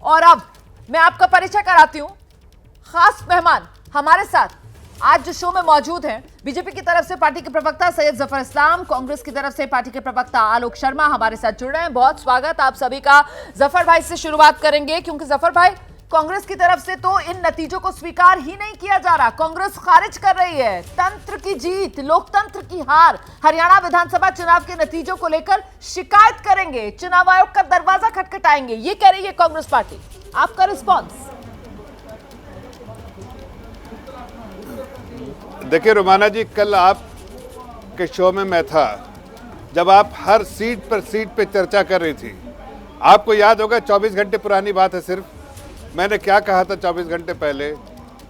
और अब मैं आपका परिचय कराती हूं। खास मेहमान हमारे साथ आज जो शो में मौजूद हैं, बीजेपी की तरफ से पार्टी के प्रवक्ता सैयद जफर इस्लाम, कांग्रेस की तरफ से पार्टी के प्रवक्ता आलोक शर्मा हमारे साथ जुड़ रहे हैं। बहुत स्वागत आप सभी का। जफर भाई से शुरुआत करेंगे क्योंकि जफर भाई, कांग्रेस की तरफ से तो इन नतीजों को स्वीकार ही नहीं किया जा रहा, कांग्रेस खारिज कर रही है। तंत्र की जीत, लोकतंत्र की हार, हरियाणा विधानसभा चुनाव के नतीजों को लेकर शिकायत करेंगे, चुनाव आयोग का दरवाजा खटखटाएंगे, ये कह रही है कांग्रेस पार्टी। आपका रिस्पॉन्स? देखिए रुमाना जी, कल आपके शो में मैं था जब आप हर सीट पे चर्चा कर रही थी। आपको याद होगा 24 घंटे पुरानी बात है सिर्फ, मैंने क्या कहा था 24 घंटे पहले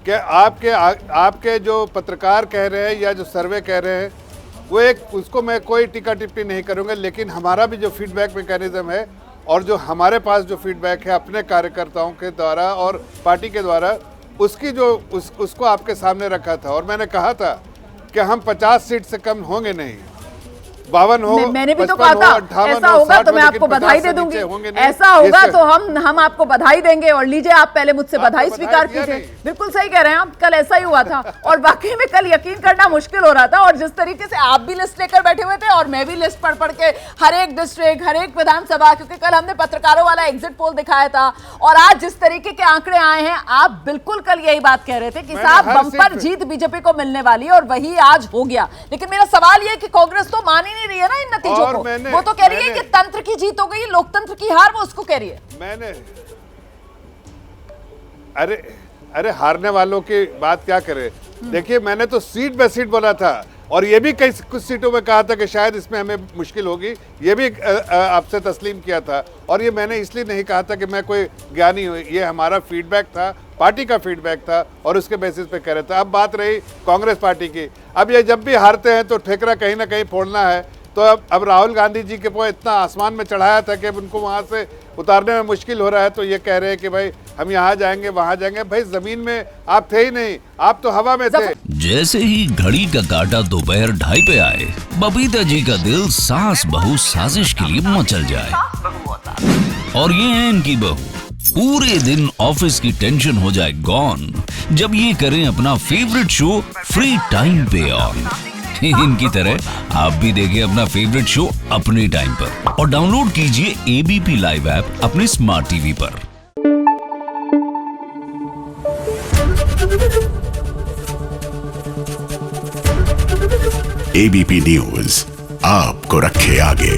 कि आपके जो पत्रकार कह रहे हैं या जो सर्वे कह रहे हैं वो उसको मैं कोई टीका टिप्पणी नहीं करूँगा, लेकिन हमारा भी जो फीडबैक मैकेनिज्म है और जो हमारे पास जो फीडबैक है अपने कार्यकर्ताओं के द्वारा और पार्टी के द्वारा, उसकी उसको आपके सामने रखा था। और मैंने कहा था कि हम 50 सीट से कम होंगे नहीं, 52 हो, मैंने भी तो कहा था ऐसा होगा तो मैं आपको बधाई दे दूंगी, ऐसा होगा तो हम आपको बधाई देंगे। और लीजिए, आप पहले मुझसे बधाई स्वीकार कीजिए। बिल्कुल सही कह रहे हैं आप, कल ऐसा ही हुआ था और वाकई में कल यकीन करना मुश्किल हो रहा था। और जिस तरीके से आप भी लिस्ट लेकर बैठे हुए थे और मैं भी लिस्ट पढ़ के हर एक डिस्ट्रिक्ट, हर एक विधानसभा, क्योंकि कल हमने पत्रकारों वाला एग्जिट पोल दिखाया था, और आज जिस तरीके के आंकड़े आए हैं, आप बिल्कुल कल यही बात कह रहे थे कि साहब बम्पर जीत बीजेपी को मिलने वाली है, और वही आज हो गया। लेकिन मेरा सवाल यह कि कांग्रेस तो मान ही नहीं रही है ना इन नतीजों को। वो तो कह रही है कि तंत्र की जीत हो गई, लोकतंत्र की हार, वो उसको कह रही है। अरे हारने वालों की बात क्या करे। देखिए, मैंने तो सीट बाय सीट बोला था और ये भी कुछ सीटों में कहा था कि शायद इसमें हमें मुश्किल होगी, ये भी आपसे तस्लीम किया था। और ये मैंने इसलिए नहीं कहा था कि मैं कोई ज्ञानी हूँ, ये हमारा फीडबैक था, पार्टी का फीडबैक था और उसके बेसिस पे कह रहे थे। अब बात रही कांग्रेस पार्टी की, अब ये जब भी हारते हैं तो ठेकरा कहीं ना कहीं फोड़ना है। तो अब राहुल गांधी जी के वो इतना आसमान में चढ़ाया था कि अब उनको वहाँ से उतारने में मुश्किल हो रहा है, तो ये कह रहे हैं कि भाई हम यहाँ जाएंगे वहाँ जाएंगे। भाई जमीन में आप थे ही नहीं, आप तो हवा में थे। जैसे ही घड़ी का काटा दोपहर 2:30 पे आए, बबीता जी का दिल सास बहू साजिश के लिए मचल जाए। और ये है इनकी बहू, पूरे दिन ऑफिस की टेंशन हो जाए गॉन जब ये करें अपना फेवरेट शो फ्री टाइम पे ऑन। इनकी तरह आप भी देखिए अपना फेवरेट शो अपने टाइम पर और डाउनलोड कीजिए एबीपी लाइव ऐप अपने स्मार्ट टीवी पर। एबीपी न्यूज आपको रखे आगे।